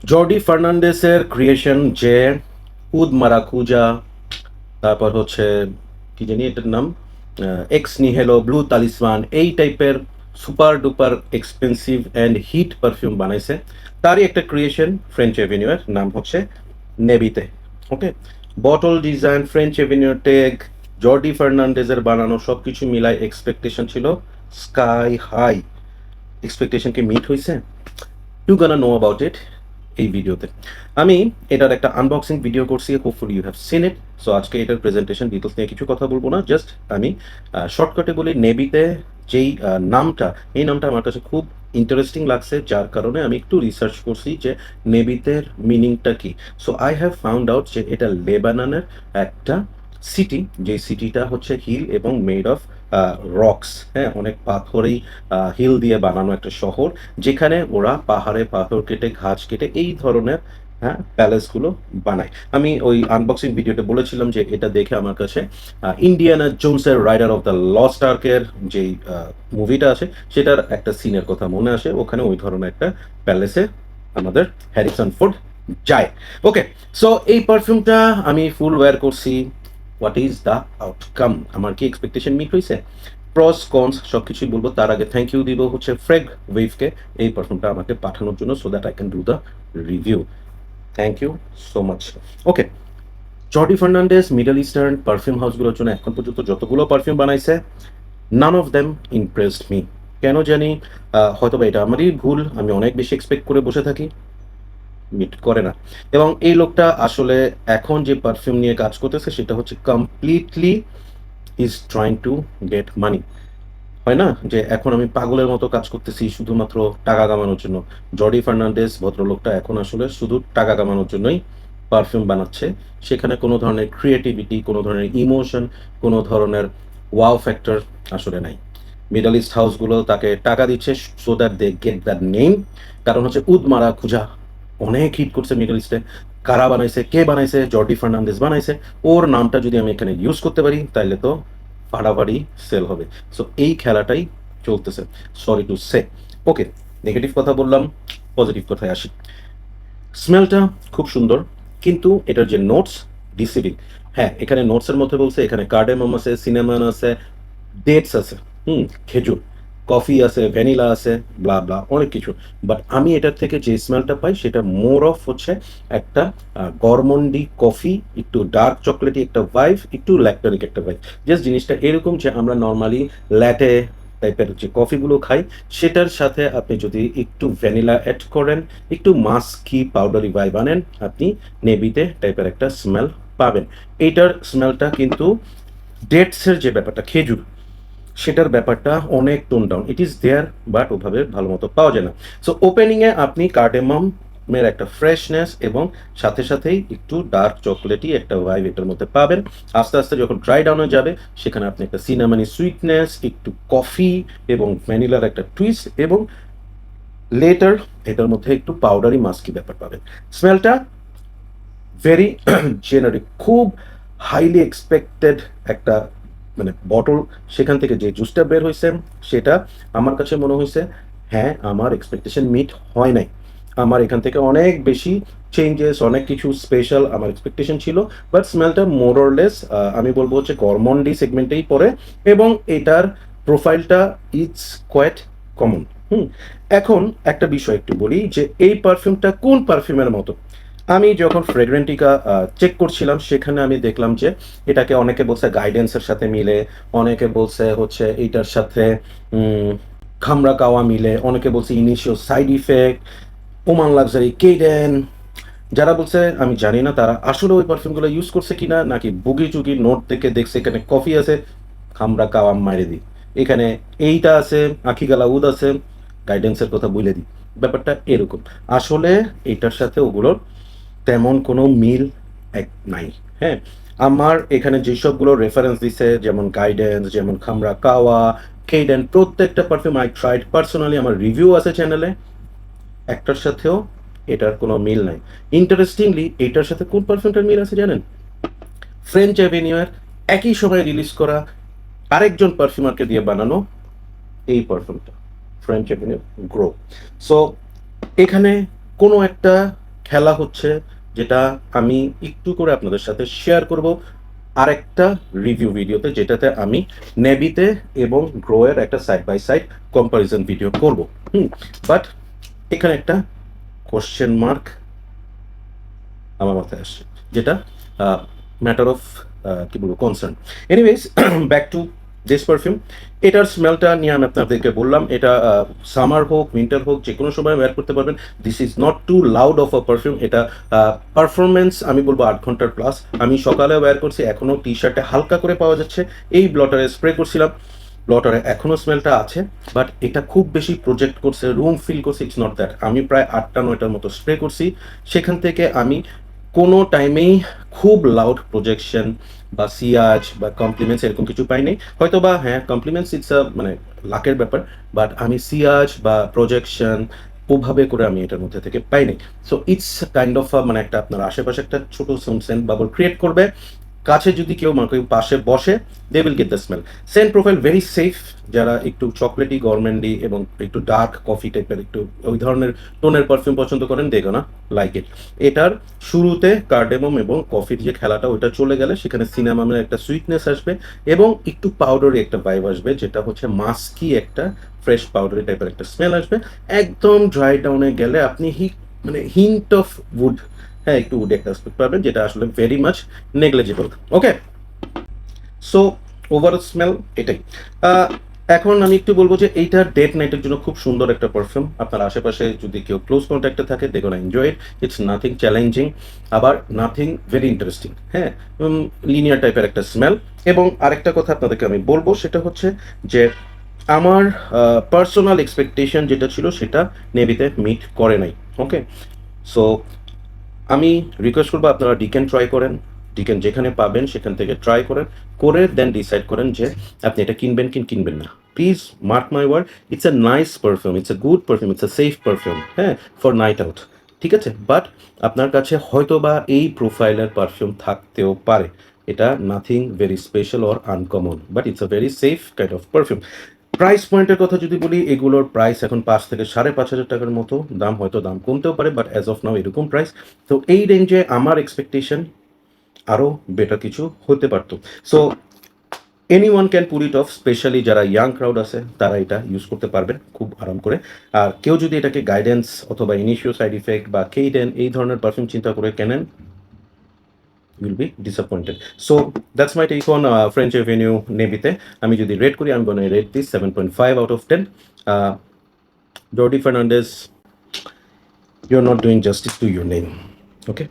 জর্ডি ফার্নান্ডেসের creation যে উদ মারাকুজা, তারপর হচ্ছে কি জানি এটার নাম, এক্স নিহেলো, ব্লু তালিসমান, এই টাইপের super duper expensive and hit perfume বানাইছে। তারই একটা ক্রিয়েশন ফ্রেঞ্চ এভিনিউয়ের নাম হচ্ছে নেবিতে। ওকে, বটল ডিজাইন, ফ্রেঞ্চ এভিনিউর টেগ, জর্ডি ফার্নান্ডেজের বানানো সব কিছু মিলাই এক্সপেকটেশন ছিল স্কাই হাই। এক্সপেকটেশন কি মিট হয়েছে? You gonna know about it এই ভিডিওতে। আমি এটার একটা আনবক্সিং ভিডিও করছি, hopefully you have seen it. So আজকে এটার প্রেজেন্টেশন ডিটেলস নিয়ে কিছু কথা বলবো না, জাস্ট আমি শর্টকাটে বলি, নেবিতে যেই নামটা, এই নামটা আমার কাছে খুব ইন্টারেস্টিং লাগছে, যার কারণে আমি একটু রিসার্চ করছি যে নেবিতের মিনিংটা কি। So I have found out যে এটা লেবাননের একটা সিটি, যে সিটিটা হচ্ছে হিল এবং মেড অফ রক্স, হ্যাঁ, অনেক পাথরেই হিল দিয়ে বানানো একটা শহর, যেখানে ওরা পাহাড়ে পাথর কেটে ঘাস কেটে এই ধরনের, হ্যাঁ, প্যালেসগুলো বানায়। আমি ওই আনবক্সিং ভিডিওতে বলেছিলাম যে এটা দেখে আমার কাছে ইন্ডিয়ানা জোনসের রাইডার অফ দ্য লস্ট আর্কের যেই মুভিটা আছে সেটার একটা সিনের কথা মনে আসে। ওখানে ওই ধরনের একটা প্যালেসে আমাদের হ্যারিসন ফোর্ড যায়। ওকে, সো এই পারফিউমটা আমি ফুল ওয়্যার করছি। What is the outcome? আমার কি এক্সপেকটেশন মিট হয়েছে? প্রস কনস সব কিছুই বলবো, তার আগে থ্যাংক ইউ দিব হচ্ছে ফ্রেগ ওয়েভকে এই পারফিউমটা আমাকে পাঠানোর জন্য, so that I can do the review. Thank you so much. Okay, Jordi Fernandes middle eastern perfume হাউসগুলোর জন্য এখন পর্যন্ত যতগুলো পারফিউম বানাইছে, none of them impressed me. কেন জানি, হয়তো বা এটা আমারই ভুল, আমি অনেক বেশি এক্সপেক্ট করে বসে থাকি, মিট করে না। এবং এই লোকটা আসলে এখন যে পারফিউম নিয়ে কাজ করতেছে সেটা হচ্ছে completely is trying to get money. হয় না যে এখন আমি পাগলের মতো কাজ করতেছি শুধুমাত্র টাকা কামানোর জন্য? জর্ডি ফার্নান্ডেজ ভদ্রলোকটা এখন আসলে শুধু টাকা কামানোর জন্যই পারফিউম বানাচ্ছে। সেখানে কোনো ধরনের ক্রিয়েটিভিটি, কোনো ধরনের ইমোশন, কোনো ধরনের ওয়াও ফ্যাক্টর আসলে নাই। মিডল ইস্ট হাউসগুলো তাকে টাকা দিচ্ছে so that they get that name. কারণ হচ্ছে উদ মারা খুঁজা অনেক হিট করছে মিডল ইস্টে। কারা বানাইছে, কে বানাইছে? জর্ডি ফার্নান্ডেজ বানাইছে। ওর নামটা যদি আমি এখানে ইউজ করতে পারি তাহলে তো ফাটাফাটি সেল হবে। সো এই খেলাটাই চলতেছে, sorry to say. Okay, negative কথা বললাম, পজিটিভ কথায় আসি। স্মেলটা খুব সুন্দর, কিন্তু এটার যে নোটস, ডিসিডিং। হ্যাঁ, এখানে নোটসের মধ্যে বলছে এখানে কার্ডেমম আছে, সিনেমান আছে, ডেটস আছে, খেজুর, কফি আছে, ভ্যানিলা আছে, ব্লা ব্লা অনেক কিছু। বাট আমি এটার থেকে যে স্মেলটা পাই সেটা মোর অফ হচ্ছে একটা গরমন্ডি কফি, একটু ডার্ক চকলেটি একটা ভাইব, একটু ল্যাকটনিক একটা ভাইব। জাস্ট জিনিসটা এরকম যে আমরা নর্মালি ল্যাটে টাইপের যে কফিগুলো খাই সেটার সাথে আপনি যদি একটু ভ্যানিলা অ্যাড করেন, একটু মাস্কি পাউডারি ভাইব আনেন, আপনি নেবিতে টাইপের একটা স্মেল পাবেন। এইটার স্মেলটা কিন্তু ডেটসের যে ব্যাপারটা, খেজুর, সেটার ব্যাপারটা অনেক tone down. It is there, but ওভাবে ভালো মতো পাওয়া যায় না। সো ওপেনিংয়ে আপনি কার্ডেমাম এর একটা ফ্রেশনেস এবং সাথে সাথেই একটু ডার্ক চকলেটি একটা ভাইব এটার মধ্যে পাবেন। আস্তে আস্তে যখন ড্রাই ডাউনে যাবে সেখানে আপনি একটা সিনামানি সুইটনেস, একটু কফি এবং ভ্যানিলার একটা টুইস্ট, এবং লেটার এটার মধ্যে একটু পাউডারি মাস্কি ব্যাপার পাবেন। স্মেলটা ভেরি জেনারিক, খুব হাইলি এক্সপেক্টেড একটা, মানে বটল, সেখান থেকে যে জুসটা বের হয়েছে সেটা আমার কাছে মনে হয়েছে, হ্যাঁ, আমার এক্সপেকটেশন মিট হয় নাই। আমার এখান থেকে অনেক বেশি চেঞ্জেস, অনেক কিছু স্পেশাল আমার এক্সপেকটেশন ছিল। বাট স্মেলটা মোরলেস আমি বলবো হচ্ছে গরমন্ডি সেগমেন্টেই পড়ে, এবং এটার প্রোফাইলটা ইটস কোয়াইট কমন। এখন একটা বিষয় একটু বলি যে এই পারফিউমটা কোন পারফিউমের মতো। আমি যখন ফ্রেগ্রেন্টিকা চেক করছিলাম সেখানে আমি দেখলাম যে এটাকে অনেকে বলছে গাইডেন্সের সাথে মিলে, অনেকে বলছে হচ্ছে এইটার সাথে খামরা কাওয়া মিলে, অনেকে বলছে initial side effect, Oman luxury, কেডেন। যারা বলছে আমি জানি না তারা আসলে ওই পারফিউমগুলো ইউজ করছে কিনা, নাকি বুগি চুগি নোট থেকে দেখছে এখানে কফি আছে, খামরা কাওয়া মাইরে দিই, এখানে এইটা আছে, আখি গালা উদ আছে, গাইডেন্সের কথা বলে দিই। ব্যাপারটা এরকম। আসলে এটার সাথে ওগুলোর তেমন কোনো মিল নাই। হ্যাঁ, আমার এখানে যেসবগুলো রেফারেন্স দিছে, যেমন গাইডেন্স, যেমন খামরা কাওয়া, কেডেন, প্রত্যেকটা পারফিউম আই ট্রাইড পার্সোনালি, আমার রিভিউ আছে চ্যানেলে, একটার সাথেও এটার কোনো মিল নাই। ইন্টারেস্টিংলি এটার সাথে কোন পারফিউমটার মিল আছে জানেন? ফ্রেঞ্চ অ্যাভিনিউয়ের একই সময় রিলিজ করা আরেকজন পারফিউমারকে দিয়ে বানানো এই পারফিউমটা, ফ্রেঞ্চ অ্যাভিনিউ গ্রো। সো এখানে কোনো একটা খেলা হচ্ছে, যেটা আমি একটু করে আপনাদের সাথে শেয়ার করব আরেকটা রিভিউ ভিডিওতে, যেটাতে আমি নেভিতে এবং গ্রোয়ের একটা side by side comparison video করব। বাট এখানে একটা কোশ্চেন মার্ক আমার মাথায় আসছে, যেটা ম্যাটার অফ কি বলবো concern. Anyways, back to this perfume. এটার স্মেলটা নিয়ে আমি আপনাদেরকে বললাম, এটা সামার হোক উইন্টার হোক যে কোনো সময় ওয়্যার করতে পারবেন। This is not too loud of a perfume. এটা পারফরমেন্স আমি বলবো 8 ঘন্টার প্লাস। আমি সকালে ওয়্যার করছি, এখনও টি শার্টে হালকা করে পাওয়া যাচ্ছে। এই ব্লটারে স্প্রে করছিলাম, ব্লটারে এখনও স্মেলটা আছে, বাট এটা খুব বেশি প্রজেক্ট করছে, রুম ফিল করছে, ইটস নট দ্যাট। আমি প্রায় 8টা 9টার মতো স্প্রে করছি, সেখান থেকে আমি কোনো টাইমেই খুব লাউড প্রজেকশন বা সিয়াজ বা কমপ্লিমেন্টস এরকম কিছু পাইনি। হয়তো বা হ্যাঁ, কমপ্লিমেন্টস ইটস মানে লাকের ব্যাপার, বাট আমি সিয়াজ বা প্রজেকশন ওভাবে করে আমি এটার মধ্যে থেকে পাইনি। সো ইটস কাইন্ড অফ মানে একটা আপনার আশেপাশে একটা ছোট সেন্ট বাবল ক্রিয়েট করবে। কাছে যদি কেউ পাশে বসে, they will get the smell. Scent profile very safe. যারা একটু চকলেটি গরমেন্ডি এবং একটু ডার্ক কফি টাইপের একটু ওই ধরনের টোনের পারফিউম পছন্দ করেন, দেখো না লাইক ইট। এটার শুরুতে কার্ডেমম এবং কফির যে খেলাটা ওইটা চলে গেলে সেখানে সিনামামের একটা সুইটনেস আসবে এবং একটু পাউডারি একটা ভাইব আসবে, যেটা হচ্ছে মাস্কি একটা ফ্রেশ পাউডারি টাইপের একটা স্মেল আসবে। একদম ড্রাই ডাউনে গেলে আপনি মানে হিন্ট অফ উড, হ্যাঁ একটু উড একটা এক্সপেক্ট পাবেন, যেটা আসলে ভেরি মাচ নেগলিজিবল। ওকে, সো ওভারঅল স্মেল এটাই। এখন আমি একটু বলবো যে এইটার ডেট নাইটের জন্য খুব সুন্দর একটা পারফিউম। আপনার আশেপাশে যদি কেউ ক্লোজ কন্ট্যাক্টে থাকে, দেখো না enjoy it. It's nothing challenging, আবার নাথিং ভেরি ইন্টারেস্টিং। হ্যাঁ, লিনিয়ার টাইপের একটা স্মেল। এবং আরেকটা কথা আপনাদেরকে আমি বলবো, সেটা হচ্ছে যে আমার পার্সোনাল এক্সপেকটেশন যেটা ছিল সেটা নেভিতে মিট করে নাই। ওকে, সো আমি রিকোয়েস্ট করবো আপনারা ডিকেন ট্রাই করেন। ডিকেন যেখানে পাবেন সেখান থেকে ট্রাই করেন, করে দেন ডিসাইড করেন যে আপনি এটা কিনবেন কি কিনবেন না। Please mark my word, it's a nice perfume, it's a good perfume, it's a safe perfume, হ্যাঁ, ফর নাইট আউট। ঠিক আছে, বাট আপনার কাছে হয়তো বা এই প্রোফাইলের পারফিউম থাকতেও পারে। এটা nothing very special or uncommon, but it's a very safe kind of perfume. Price পয়েন্টের কথা যদি বলি, এগুলোর প্রাইস এখন 5 থেকে 5,500 টাকার মতো দাম, হয়তো দাম কমতেও পারে, বাট অ্যাজ অফ নাও এরকম প্রাইস। তো এই রেঞ্জে আমার এক্সপেকটেশন আরও বেটার কিছু হতে পারতো। So any one can pool it off, specially যারা ইয়াং ক্রাউড আছে তারা এটা ইউজ করতে পারবেন খুব আরাম করে। আর কেউ যদি এটাকে গাইডেন্স অথবা ইনিশিও সাইড ইফেক্ট বা কেইডেন এই ধরনের পারফিউম চিন্তা করে কেনেন, will be disappointed. So that's my take on French Avenue নেভিতে। আমি যদি রেট করি, I'm gonna rate this 7.5 out of 10. Jordi Fernandez, you're not doing justice to your name. Okay.